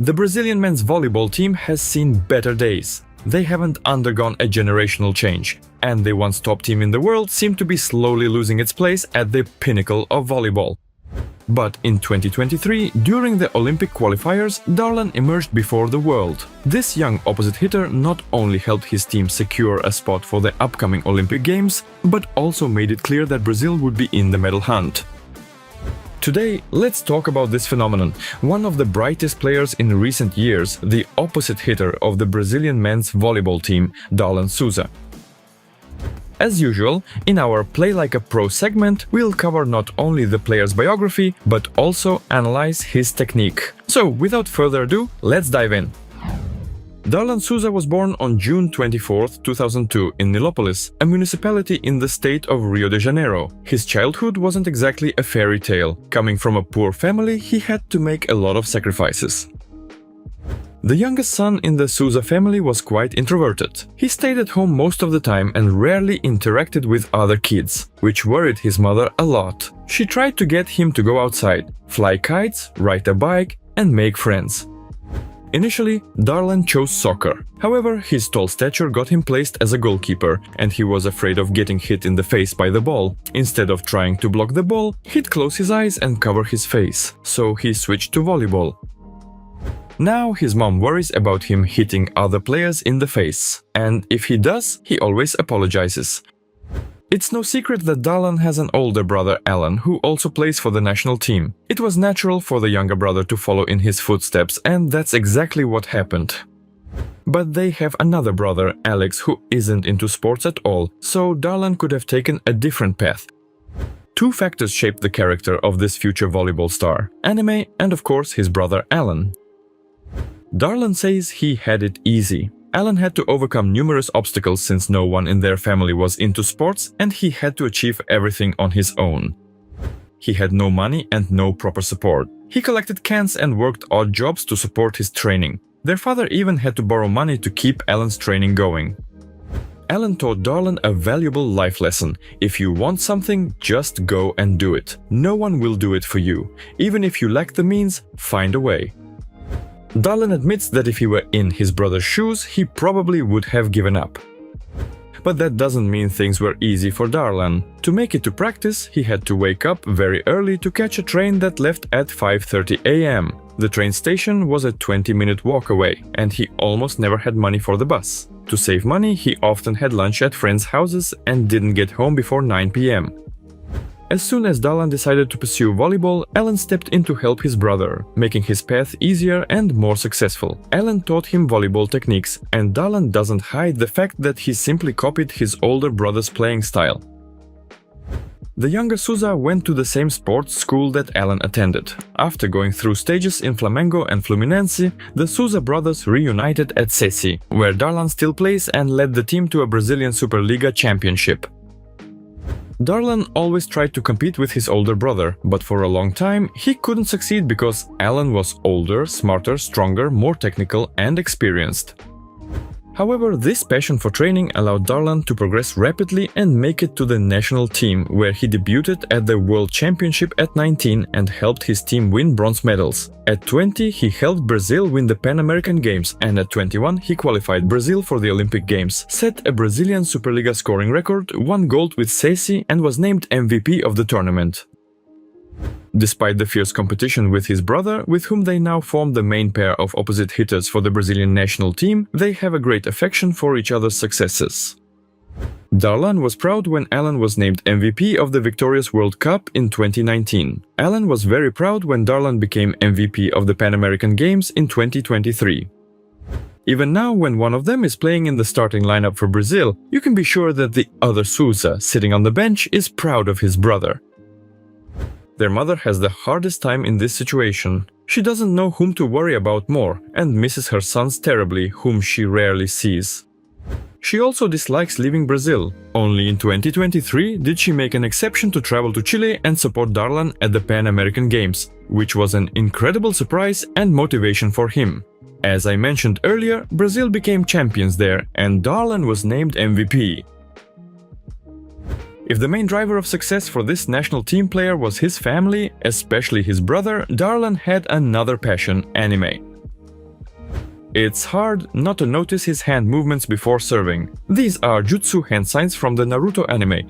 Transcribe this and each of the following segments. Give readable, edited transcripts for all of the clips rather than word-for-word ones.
The Brazilian men's volleyball team has seen better days. They haven't undergone a generational change, and the once top team in the world seem to be slowly losing its place at the pinnacle of volleyball. But in 2023, during the Olympic qualifiers, Darlan emerged before the world. This young opposite hitter not only helped his team secure a spot for the upcoming Olympic Games, but also made it clear that Brazil would be in the medal hunt. Today, let's talk about this phenomenon, one of the brightest players in recent years, the opposite hitter of the Brazilian men's volleyball team, Darlan Souza. As usual, in our Play Like a Pro segment, we'll cover not only the player's biography, but also analyze his technique. So, without further ado, let's dive in. Darlan Souza was born on June 24, 2002 in Nilópolis, a municipality in the state of Rio de Janeiro. His childhood wasn't exactly a fairy tale. Coming from a poor family, he had to make a lot of sacrifices. The youngest son in the Souza family was quite introverted. He stayed at home most of the time and rarely interacted with other kids, which worried his mother a lot. She tried to get him to go outside, fly kites, ride a bike, and make friends. Initially, Darlan chose soccer. However, his tall stature got him placed as a goalkeeper, and he was afraid of getting hit in the face by the ball. Instead of trying to block the ball, he'd close his eyes and cover his face, so he switched to volleyball. Now his mom worries about him hitting other players in the face, and if he does, he always apologizes. It's no secret that Darlan has an older brother, Alan, who also plays for the national team. It was natural for the younger brother to follow in his footsteps, and that's exactly what happened. But they have another brother, Alex, who isn't into sports at all, so Darlan could have taken a different path. Two factors shaped the character of this future volleyball star: anime and, of course, his brother Alan. Darlan says he had it easy. Alan had to overcome numerous obstacles since no one in their family was into sports, and he had to achieve everything on his own. He had no money and no proper support. He collected cans and worked odd jobs to support his training. Their father even had to borrow money to keep Alan's training going. Alan taught Darlan a valuable life lesson: if you want something, just go and do it. No one will do it for you. Even if you lack the means, find a way. Darlan admits that if he were in his brother's shoes, he probably would have given up. But that doesn't mean things were easy for Darlan. To make it to practice, he had to wake up very early to catch a train that left at 5:30 a.m. The train station was a 20-minute walk away, and he almost never had money for the bus. To save money, he often had lunch at friends' houses and didn't get home before 9 p.m. As soon as Darlan decided to pursue volleyball, Alan stepped in to help his brother, making his path easier and more successful. Alan taught him volleyball techniques, and Darlan doesn't hide the fact that he simply copied his older brother's playing style. The younger Souza went to the same sports school that Alan attended. After going through stages in Flamengo and Fluminense, the Souza brothers reunited at SESI, where Darlan still plays and led the team to a Brazilian Superliga championship. Darlan always tried to compete with his older brother, but for a long time he couldn't succeed because Alan was older, smarter, stronger, more technical and experienced. However, this passion for training allowed Darlan to progress rapidly and make it to the national team, where he debuted at the World Championship at 19 and helped his team win bronze medals. At 20, he helped Brazil win the Pan American Games, and at 21, he qualified Brazil for the Olympic Games, set a Brazilian Superliga scoring record, won gold with SESI, and was named MVP of the tournament. Despite the fierce competition with his brother, with whom they now form the main pair of opposite hitters for the Brazilian national team, they have a great affection for each other's successes. Darlan was proud when Alan was named MVP of the Victorious World Cup in 2019. Alan was very proud when Darlan became MVP of the Pan American Games in 2023. Even now, when one of them is playing in the starting lineup for Brazil, you can be sure that the other Souza, sitting on the bench, is proud of his brother. Their mother has the hardest time in this situation. She doesn't know whom to worry about more and misses her sons terribly, whom she rarely sees. She also dislikes leaving Brazil. Only in 2023 did she make an exception to travel to Chile and support Darlan at the Pan American Games, which was an incredible surprise and motivation for him. As I mentioned earlier, Brazil became champions there and Darlan was named MVP. If the main driver of success for this national team player was his family, especially his brother, Darlan had another passion: anime. It's hard not to notice his hand movements before serving. These are jutsu hand signs from the Naruto anime.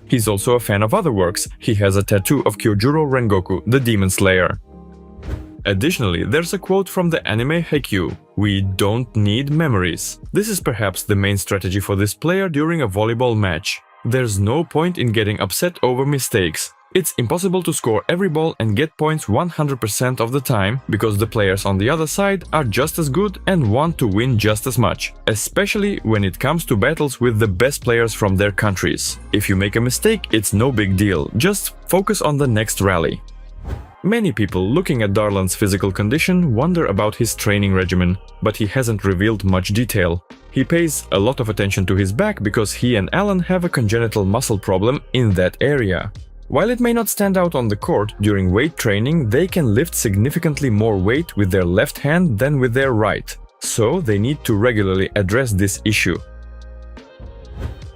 He's also a fan of other works. He has a tattoo of Kyojuro Rengoku, the Demon Slayer. Additionally, there's a quote from the anime Haikyuu: "We don't need memories." This is perhaps the main strategy for this player during a volleyball match. There's no point in getting upset over mistakes. It's impossible to score every ball and get points 100% of the time, because the players on the other side are just as good and want to win just as much, especially when it comes to battles with the best players from their countries. If you make a mistake, it's no big deal, just focus on the next rally. Many people looking at Darlan's physical condition wonder about his training regimen, but he hasn't revealed much detail. He pays a lot of attention to his back because he and Alan have a congenital muscle problem in that area. While it may not stand out on the court, during weight training they can lift significantly more weight with their left hand than with their right, so they need to regularly address this issue.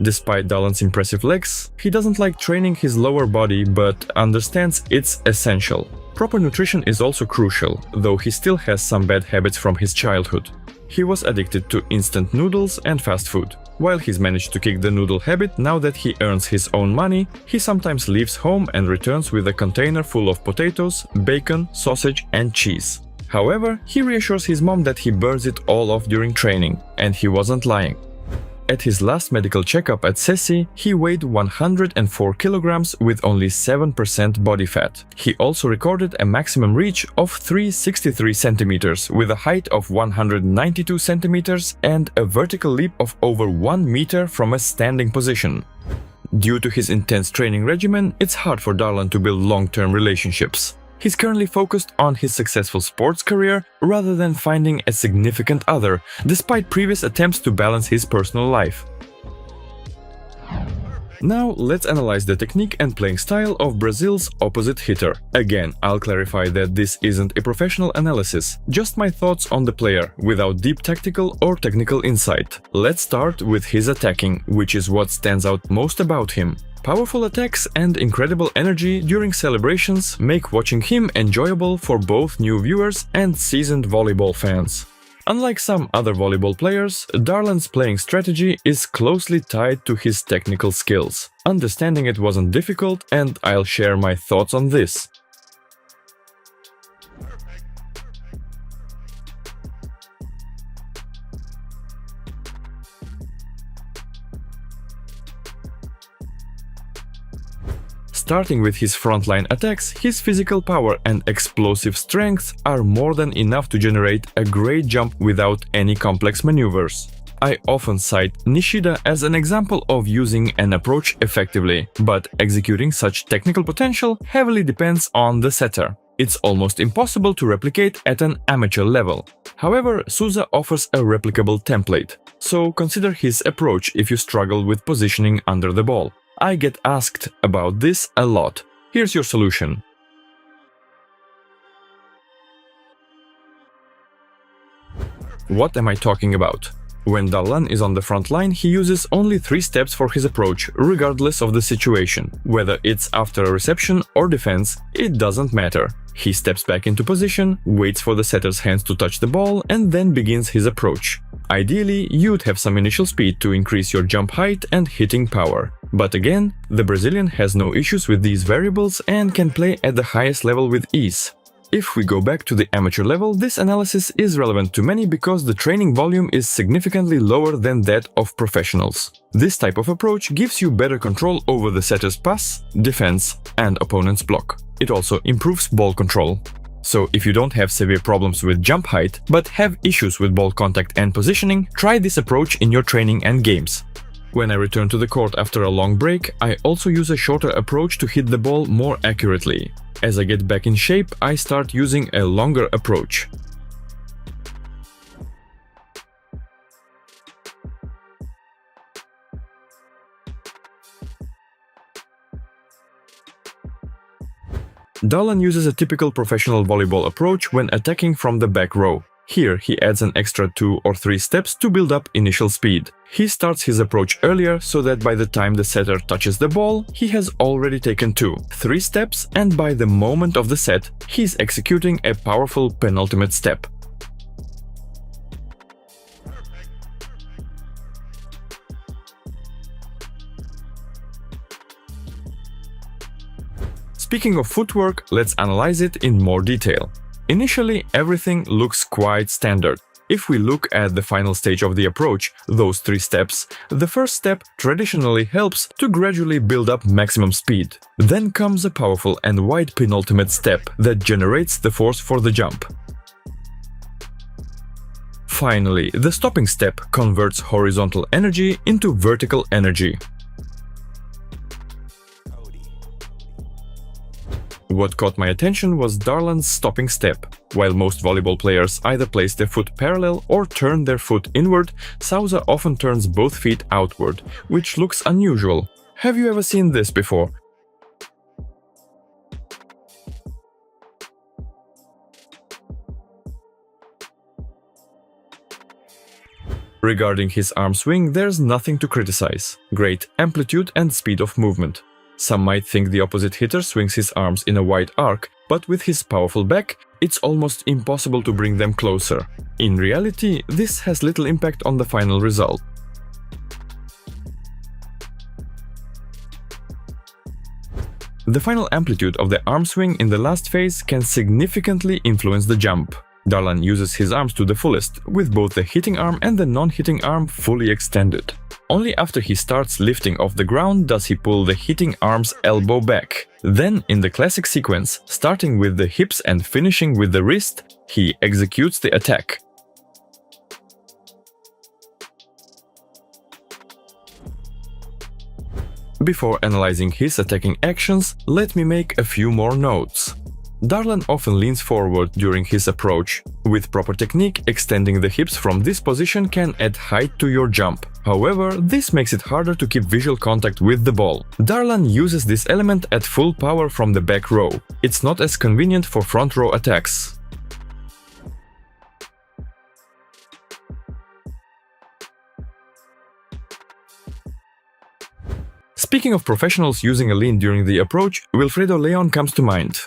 Despite Darlan's impressive legs, he doesn't like training his lower body, but understands it's essential. Proper nutrition is also crucial, though he still has some bad habits from his childhood. He was addicted to instant noodles and fast food. While he's managed to kick the noodle habit now that he earns his own money, he sometimes leaves home and returns with a container full of potatoes, bacon, sausage and cheese. However, he reassures his mom that he burns it all off during training, and he wasn't lying. At his last medical checkup at Sessi, he weighed 104 kilograms with only 7% body fat. He also recorded a maximum reach of 363 centimeters with a height of 192 centimeters and a vertical leap of over 1 meter from a standing position. Due to his intense training regimen, it's hard for Darlan to build long-term relationships. He's currently focused on his successful sports career rather than finding a significant other, despite previous attempts to balance his personal life. Now let's analyze the technique and playing style of Brazil's opposite hitter. Again, I'll clarify that this isn't a professional analysis, just my thoughts on the player, without deep tactical or technical insight. Let's start with his attacking, which is what stands out most about him. Powerful attacks and incredible energy during celebrations make watching him enjoyable for both new viewers and seasoned volleyball fans. Unlike some other volleyball players, Darlan's playing strategy is closely tied to his technical skills. Understanding it wasn't difficult, and I'll share my thoughts on this. Starting with his frontline attacks, his physical power and explosive strength are more than enough to generate a great jump without any complex maneuvers. I often cite Nishida as an example of using an approach effectively, but executing such technical potential heavily depends on the setter. It's almost impossible to replicate at an amateur level. However, Souza offers a replicable template, so consider his approach if you struggle with positioning under the ball. I get asked about this a lot. Here's your solution. What am I talking about? When Darlan is on the front line, he uses only 3 steps for his approach, regardless of the situation. Whether it's after a reception or defense, it doesn't matter. He steps back into position, waits for the setter's hands to touch the ball, and then begins his approach. Ideally, you'd have some initial speed to increase your jump height and hitting power. But again, the Brazilian has no issues with these variables and can play at the highest level with ease. If we go back to the amateur level, this analysis is relevant to many because the training volume is significantly lower than that of professionals. This type of approach gives you better control over the setter's pass, defense, and opponent's block. It also improves ball control. So if you don't have severe problems with jump height, but have issues with ball contact and positioning, try this approach in your training and games. When I return to the court after a long break, I also use a shorter approach to hit the ball more accurately. As I get back in shape, I start using a longer approach. Darlan uses a typical professional volleyball approach when attacking from the back row. Here he adds an extra 2 or 3 steps to build up initial speed. He starts his approach earlier so that by the time the setter touches the ball, he has already taken 2, 3 steps, and by the moment of the set, he's executing a powerful penultimate step. Speaking of footwork, let's analyze it in more detail. Initially, everything looks quite standard. If we look at the final stage of the approach, those 3 steps, the first step traditionally helps to gradually build up maximum speed. Then comes a powerful and wide penultimate step that generates the force for the jump. Finally, the stopping step converts horizontal energy into vertical energy. What caught my attention was Darlan's stopping step. While most volleyball players either place their foot parallel or turn their foot inward, Souza often turns both feet outward, which looks unusual. Have you ever seen this before? Regarding his arm swing, there's nothing to criticize. Great amplitude and speed of movement. Some might think the opposite hitter swings his arms in a wide arc, but with his powerful back, it's almost impossible to bring them closer. In reality, this has little impact on the final result. The final amplitude of the arm swing in the last phase can significantly influence the jump. Darlan uses his arms to the fullest, with both the hitting arm and the non-hitting arm fully extended. Only after he starts lifting off the ground does he pull the hitting arm's elbow back. Then, in the classic sequence, starting with the hips and finishing with the wrist, he executes the attack. Before analyzing his attacking actions, let me make a few more notes. Darlan often leans forward during his approach. With proper technique, extending the hips from this position can add height to your jump. However, this makes it harder to keep visual contact with the ball. Darlan uses this element at full power from the back row. It's not as convenient for front row attacks. Speaking of professionals using a lean during the approach, Wilfredo Leon comes to mind.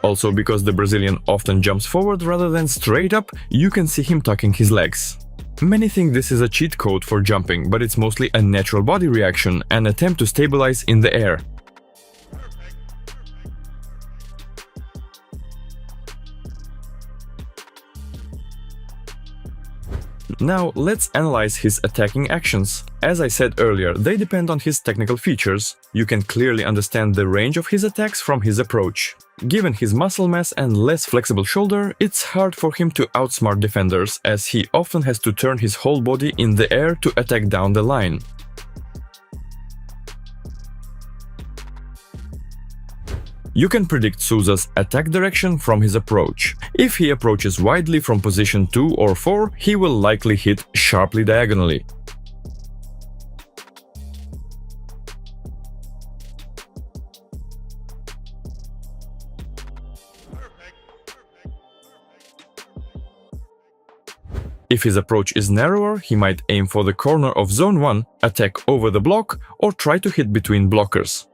Also, because the Brazilian often jumps forward rather than straight up, you can see him tucking his legs. Many think this is a cheat code for jumping, but it's mostly a natural body reaction, an attempt to stabilize in the air. Now, let's analyze his attacking actions. As I said earlier, they depend on his technical features. You can clearly understand the range of his attacks from his approach. Given his muscle mass and less flexible shoulder, it's hard for him to outsmart defenders, as he often has to turn his whole body in the air to attack down the line. You can predict Souza's attack direction from his approach. If he approaches widely from position 2 or 4, he will likely hit sharply diagonally. If his approach is narrower, he might aim for the corner of zone 1, attack over the block, or try to hit between blockers.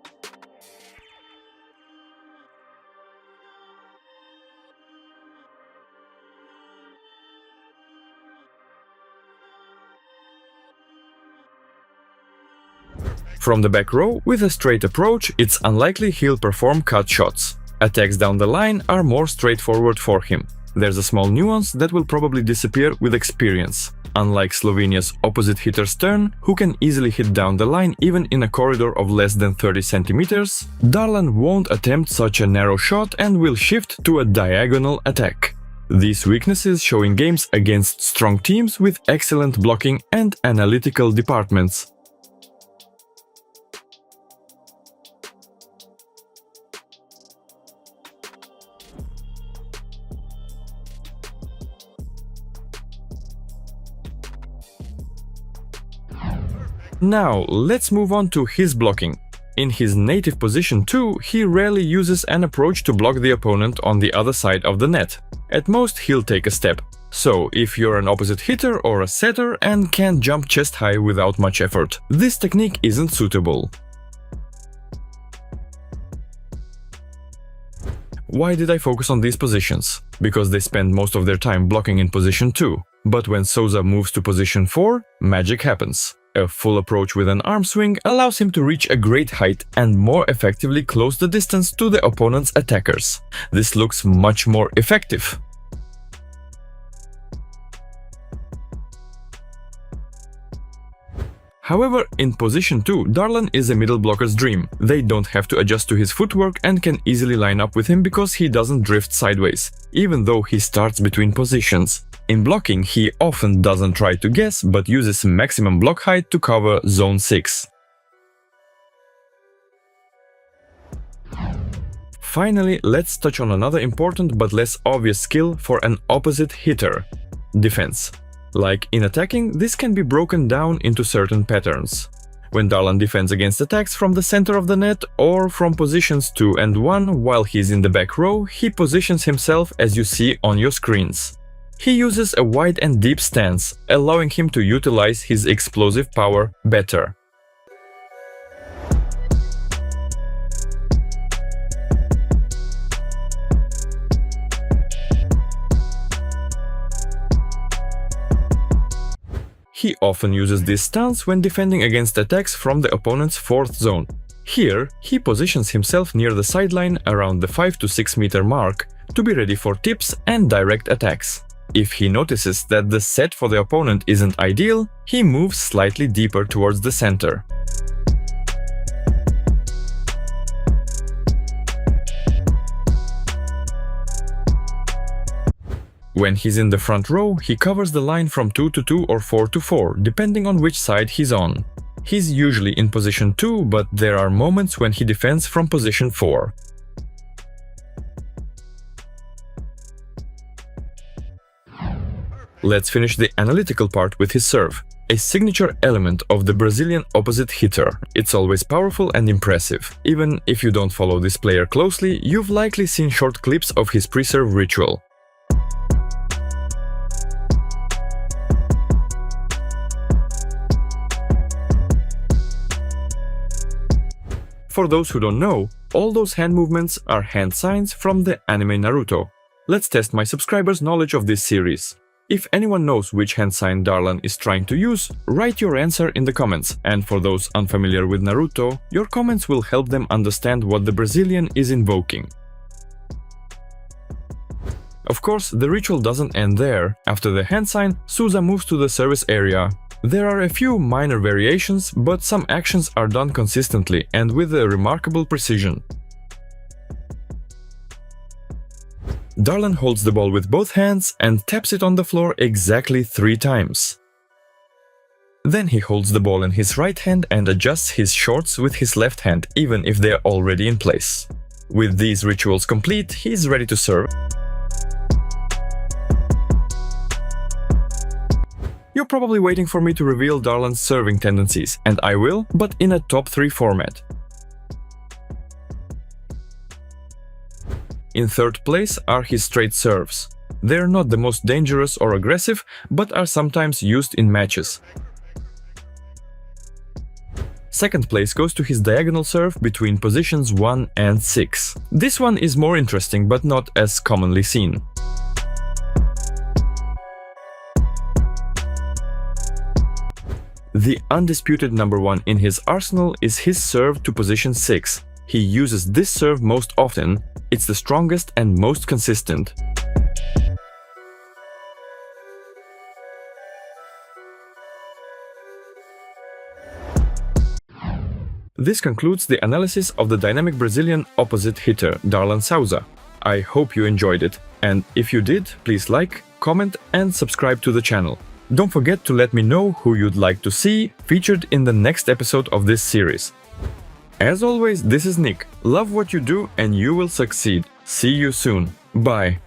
From the back row, with a straight approach, it's unlikely he'll perform cut shots. Attacks down the line are more straightforward for him. There's a small nuance that will probably disappear with experience. Unlike Slovenia's opposite hitter's turn, who can easily hit down the line even in a corridor of less than 30 centimeters, Darlan won't attempt such a narrow shot and will shift to a diagonal attack. These weaknesses show in games against strong teams with excellent blocking and analytical departments. Now, let's move on to his blocking. In his native position too, he rarely uses an approach to block the opponent on the other side of the net. At most, he'll take a step. So, if you're an opposite hitter or a setter and can't jump chest high without much effort, this technique isn't suitable. Why did I focus on these positions? Because they spend most of their time blocking in position 2. But when Souza moves to position 4, magic happens. A full approach with an arm swing allows him to reach a great height and more effectively close the distance to the opponent's attackers. This looks much more effective. However, in position 2, Darlan is a middle blocker's dream. They don't have to adjust to his footwork and can easily line up with him because he doesn't drift sideways, even though he starts between positions. In blocking, he often doesn't try to guess, but uses maximum block height to cover zone 6. Finally, let's touch on another important but less obvious skill for an opposite hitter: defense. Like in attacking, this can be broken down into certain patterns. When Darlan defends against attacks from the center of the net or from positions 2 and 1 while he's in the back row, he positions himself as you see on your screens. He uses a wide and deep stance, allowing him to utilize his explosive power better. He often uses this stance when defending against attacks from the opponent's 4th zone. Here, he positions himself near the sideline around the 5 to 6 meter mark to be ready for tips and direct attacks. If he notices that the set for the opponent isn't ideal, he moves slightly deeper towards the center. When he's in the front row, he covers the line from 2 to 2 or 4 to 4, depending on which side he's on. He's usually in position 2, but there are moments when he defends from position 4. Let's finish the analytical part with his serve, a signature element of the Brazilian opposite hitter. It's always powerful and impressive. Even if you don't follow this player closely, you've likely seen short clips of his pre-serve ritual. For those who don't know, all those hand movements are hand signs from the anime Naruto. Let's test my subscribers' knowledge of this series. If anyone knows which hand sign Darlan is trying to use, write your answer in the comments, and for those unfamiliar with Naruto, your comments will help them understand what the Brazilian is invoking. Of course, the ritual doesn't end there. After the hand sign, Souza moves to the service area. There are a few minor variations, but some actions are done consistently and with a remarkable precision. Darlan holds the ball with both hands and taps it on the floor exactly 3 times. Then he holds the ball in his right hand and adjusts his shorts with his left hand, even if they are already in place. With these rituals complete, he's ready to serve. You're probably waiting for me to reveal Darlan's serving tendencies, and I will, but in a top 3 format. In 3rd place are his straight serves. They're not the most dangerous or aggressive, but are sometimes used in matches. 2nd place goes to his diagonal serve between positions 1 and 6. This one is more interesting, but not as commonly seen. The undisputed number 1 in his arsenal is his serve to position 6. He uses this serve most often. It's the strongest and most consistent. This concludes the analysis of the dynamic Brazilian opposite hitter, Darlan Souza. I hope you enjoyed it, and if you did, please like, comment and subscribe to the channel. Don't forget to let me know who you'd like to see featured in the next episode of this series. As always, this is Nick. Love what you do and you will succeed. See you soon. Bye.